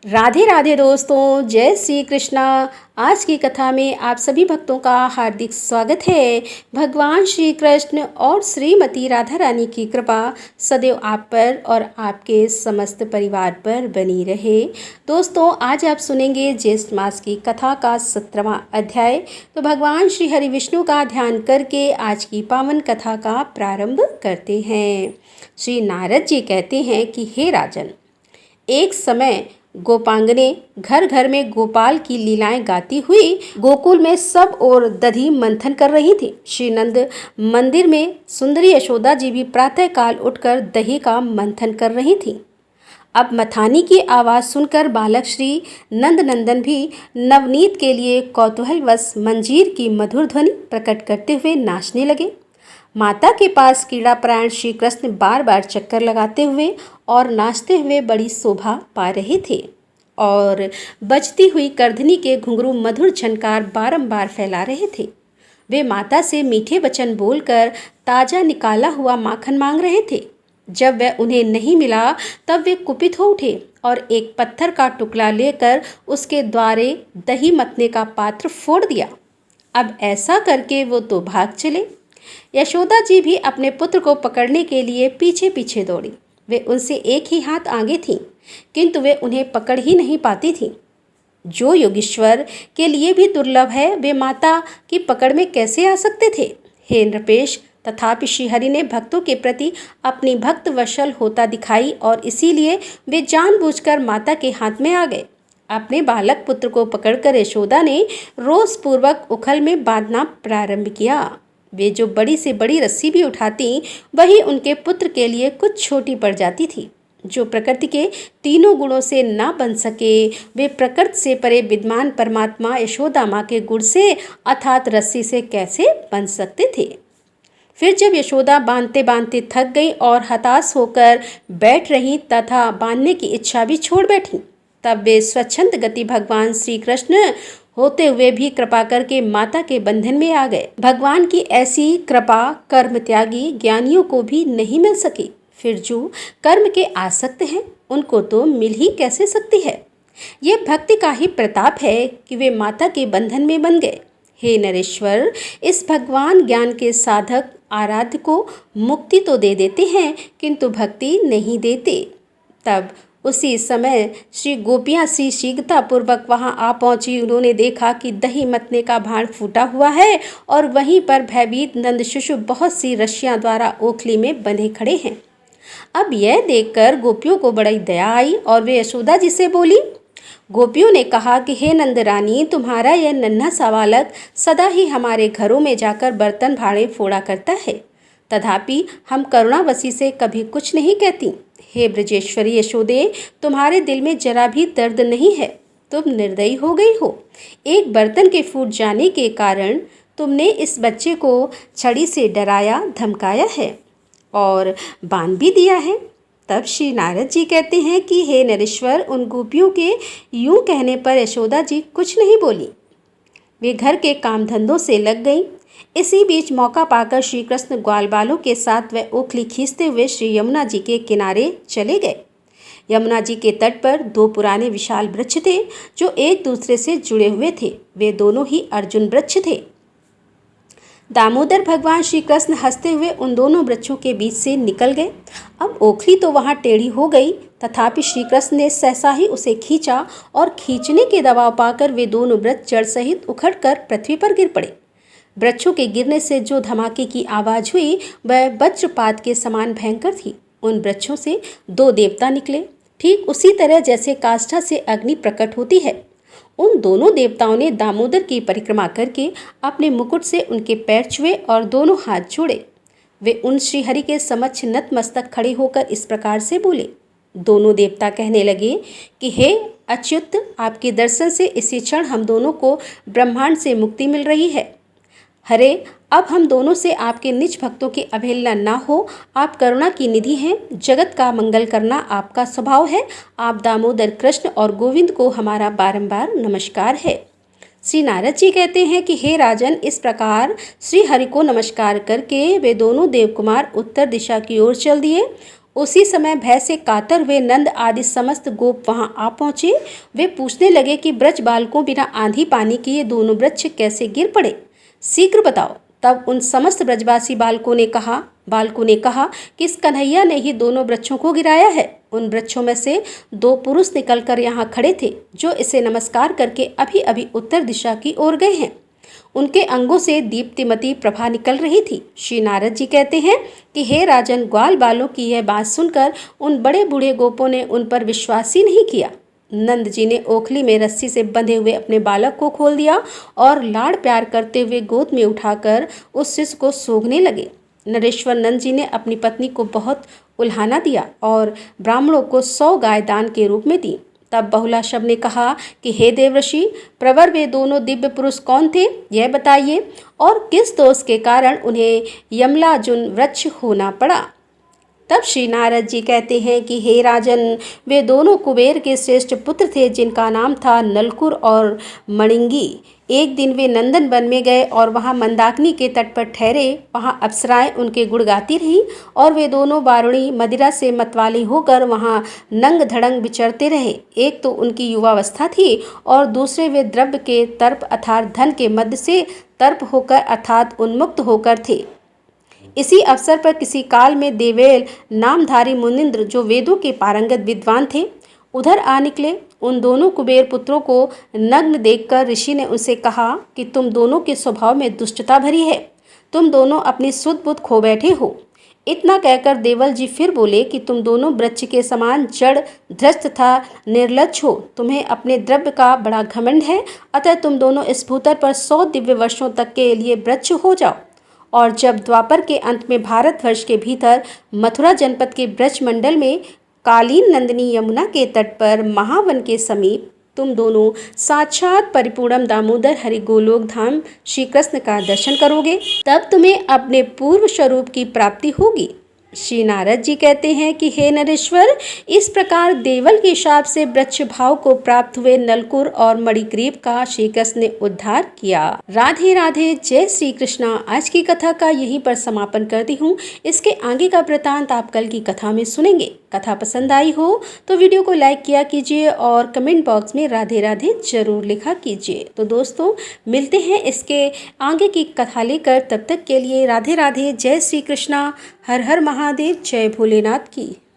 राधे राधे दोस्तों, जय श्री कृष्णा। आज की कथा में आप सभी भक्तों का हार्दिक स्वागत है। भगवान श्री कृष्ण और श्रीमती राधा रानी की कृपा सदैव आप पर और आपके समस्त परिवार पर बनी रहे। दोस्तों, आज आप सुनेंगे ज्येष्ठ मास की कथा का 17वां अध्याय। तो भगवान श्री हरि विष्णु का ध्यान करके आज की पावन कथा का प्रारंभ करते हैं। श्री नारद जी कहते हैं कि हे राजन, एक समय गोपांगने घर घर में गोपाल की लीलाएं गाती हुई गोकुल में सब ओर दधि मंथन कर रही थी। श्री नंद मंदिर में सुंदरी यशोदा जी भी प्रातः काल उठकर दही का मंथन कर रही थी। अब मथानी की आवाज़ सुनकर बालक श्री नंद नंदन भी नवनीत के लिए कौतूहलवश मंजीर की मधुर ध्वनि प्रकट करते हुए नाचने लगे। माता के पास कीड़ापरायण श्री कृष्ण बार बार चक्कर लगाते हुए और नाचते हुए बड़ी शोभा पा रहे थे और बजती हुई करधनी के घुंघरू मधुर झनकार बारंबार फैला रहे थे। वे माता से मीठे वचन बोलकर ताज़ा निकाला हुआ माखन मांग रहे थे। जब वह उन्हें नहीं मिला तब वे कुपित हो उठे और एक पत्थर का टुकड़ा लेकर उसके द्वारे दही मतने का पात्र फोड़ दिया। अब ऐसा करके वो तो भाग चले। यशोदा जी भी अपने पुत्र को पकड़ने के लिए पीछे पीछे दौड़ी। वे उनसे एक ही हाथ आगे थीं, किंतु वे उन्हें पकड़ ही नहीं पाती थीं। जो योगीश्वर के लिए भी दुर्लभ है, वे माता की पकड़ में कैसे आ सकते थे। हे नृपेश, तथापि श्रीहरि ने भक्तों के प्रति अपनी भक्त वशल होता दिखाई और इसीलिए वे जानबूझकर माता के हाथ में आ गए। अपने बालक पुत्र को पकड़कर यशोदा ने रोषपूर्वक उखल में बांधना प्रारंभ किया। वे जो बड़ी से बड़ी रस्सी भी उठाती, वही उनके पुत्र के लिए कुछ छोटी पड़ जाती थी। जो प्रकृति के तीनों गुणों से ना बन सके, वे प्रकृति से परे विद्यमान परमात्मा यशोदा माँ के गुण से अर्थात रस्सी से कैसे बन सकते थे। फिर जब यशोदा बांधते बांधते थक गई और हताश होकर बैठ रही तथा बांधने की इच्छा भी छोड़ बैठी, तब वे स्वच्छंद गति भगवान श्री कृष्ण होते हुए भी कृपा करके माता के बंधन में आ गए। भगवान की ऐसी कृपा कर्म त्यागी ज्ञानियों को भी नहीं मिल सकी। फिर जो कर्म के आसक्त हैं, उनको तो मिल ही कैसे सकती है। ये भक्ति का ही प्रताप है कि वे माता के बंधन में बन गए। हे नरेश्वर, इस भगवान ज्ञान के साधक आराध्य को मुक्ति तो दे देते हैं, किंतु भक्ति नहीं देते। तब उसी समय श्री गोपियाँ श्री शीघ्रतापूर्वक वहाँ आ पहुँची। उन्होंने देखा कि दही मतने का भांड फूटा हुआ है और वहीं पर भयभीत नंद शिशु बहुत सी रस्सियाँ द्वारा ओखली में बंधे खड़े हैं। अब यह देखकर गोपियों को बड़ी दया आई और वे यशोदा जी से बोली। गोपियों ने कहा कि हे नंद रानी, तुम्हारा यह नन्हा सा बालक सदा ही हमारे घरों में जाकर बर्तन भाड़े फोड़ा करता है, तथापि हम करुणावशी से कभी कुछ नहीं कहती। हे ब्रजेश्वरी यशोदे, तुम्हारे दिल में जरा भी दर्द नहीं है। तुम निर्दयी हो गई हो। एक बर्तन के फूट जाने के कारण तुमने इस बच्चे को छड़ी से डराया धमकाया है और बांध भी दिया है। तब श्री नारद जी कहते हैं कि हे नरेश्वर, उन गोपियों के यूं कहने पर यशोदा जी कुछ नहीं बोली। वे घर के काम धंधों से लग गईं। इसी बीच मौका पाकर श्री कृष्ण ग्वाल बालों के साथ वह ओखली खींचते हुए श्री यमुना जी के किनारे चले गए। यमुना जी के तट पर दो पुराने विशाल वृक्ष थे जो एक दूसरे से जुड़े हुए थे। वे दोनों ही अर्जुन वृक्ष थे। दामोदर भगवान श्री कृष्ण हंसते हुए उन दोनों वृक्षों के बीच से निकल गए। अब ओखली तो वहाँ टेढ़ी हो गई, तथापि श्री कृष्ण ने सहसा ही उसे खींचा और खींचने के दबाव पाकर वे दोनों वृक्ष जड़ सहित उखड़कर पृथ्वी पर गिर पड़े। वृक्षों के गिरने से जो धमाके की आवाज़ हुई वह वज्रपात के समान भयंकर थी। उन वृक्षों से दो देवता निकले, ठीक उसी तरह जैसे काष्ठा से अग्नि प्रकट होती है। उन दोनों देवताओं ने दामोदर की परिक्रमा करके अपने मुकुट से उनके पैर छुए और दोनों हाथ जोड़े। वे उन श्रीहरि के समक्ष नतमस्तक खड़े होकर इस प्रकार से बोले। दोनों देवता कहने लगे कि हे अच्युत, आपके दर्शन से इसी क्षण हम दोनों को ब्रह्मांड से मुक्ति मिल रही है। हरे, अब हम दोनों से आपके निज भक्तों की अवहेलना ना हो। आप करुणा की निधि हैं, जगत का मंगल करना आपका स्वभाव है। आप दामोदर कृष्ण और गोविंद को हमारा बारंबार नमस्कार है। श्री नारद जी कहते हैं कि हे राजन, इस प्रकार श्री हरि को नमस्कार करके वे दोनों देवकुमार उत्तर दिशा की ओर चल दिए। उसी समय भय से कातर हुए नंद आदि समस्त गोप वहां आ पहुंचे। वे पूछने लगे कि ब्रज बालकों बिना आंधी पानी के ये दोनों वृक्ष कैसे गिर पड़े, शीघ्र बताओ। तब उन समस्त ब्रजवासी बालकों ने कहा कि इस कन्हैया ने ही दोनों वृक्षों को गिराया है। उन वृक्षों में से दो पुरुष निकलकर यहाँ खड़े थे, जो इसे नमस्कार करके अभी अभी उत्तर दिशा की ओर गए हैं। उनके अंगों से दीप्तिमती प्रभा निकल रही थी। श्री नारद जी कहते हैं कि हे राजन, ग्वाल बालों की यह बात सुनकर उन बड़े बूढ़े गोपों ने उन पर विश्वास ही नहीं किया। नंद जी ने ओखली में रस्सी से बंधे हुए अपने बालक को खोल दिया और लाड़ प्यार करते हुए गोद में उठाकर उस शिशु को सूंघने लगे। नरेश्वर नंद जी ने अपनी पत्नी को बहुत उल्हाना दिया और ब्राह्मणों को 100 गाय दान के रूप में दी। तब बहुला शब ने कहा कि हे देवऋषि प्रवर, वे दोनों दिव्य पुरुष कौन थे, यह बताइए, और किस दोष के कारण उन्हें यमलाजुन वृक्ष होना पड़ा। तब श्री नारद जी कहते हैं कि हे राजन, वे दोनों कुबेर के श्रेष्ठ पुत्र थे, जिनका नाम था नलकुर और मणिंगी। एक दिन वे नंदन वन में गए और वहां मंदाकिनी के तट पर ठहरे। वहां अप्सराएं उनके गुण गाती रहीं और वे दोनों वारुणी मदिरा से मतवाली होकर वहां नंग धड़ंग विचरते रहे। एक तो उनकी युवावस्था थी और दूसरे वे द्रव्य के तर्प अर्थात धन के मध्य से तर्प होकर अर्थात उन्मुक्त होकर थे। इसी अवसर पर किसी काल में देवेल नामधारी मुनिंद्र, जो वेदों के पारंगत विद्वान थे, उधर आ निकले। उन दोनों कुबेर पुत्रों को नग्न देखकर ऋषि ने उनसे कहा कि तुम दोनों के स्वभाव में दुष्टता भरी है, तुम दोनों अपनी सुध बुध खो बैठे हो। इतना कहकर देवल जी फिर बोले कि तुम दोनों वृक्ष के समान जड़, ध्रस्त तथा निर्लज्ज हो। तुम्हें अपने द्रव्य का बड़ा घमंड है, अतः तुम दोनों इस भूतल पर 100 दिव्य वर्षों तक के लिए वृक्ष हो जाओ। और जब द्वापर के अंत में भारतवर्ष के भीतर मथुरा जनपद के ब्रज मंडल में कालीन नंदिनी यमुना के तट पर महावन के समीप तुम दोनों साक्षात परिपूर्णम दामोदर हरि गोलोक धाम श्री कृष्ण का दर्शन करोगे, तब तुम्हें अपने पूर्व स्वरूप की प्राप्ति होगी। श्री नारद जी कहते हैं कि हे नरेश्वर, इस प्रकार देवल के शाप से वृक्ष भाव को प्राप्त हुए नलकुर और मणिग्रीव का श्री कृष्ण ने उद्धार किया। राधे राधे, जय श्री कृष्णा। आज की कथा का यहीं पर समापन करती हूँ। इसके आगे का वृतांत आप कल की कथा में सुनेंगे। कथा पसंद आई हो तो वीडियो को लाइक किया कीजिए और कमेंट बॉक्स में राधे राधे जरूर लिखा कीजिए। तो दोस्तों, मिलते हैं इसके आगे की कथा लेकर। तब तक के लिए राधे राधे, जय श्री कृष्णा, हर हर महादेव, जय भोलेनाथ की।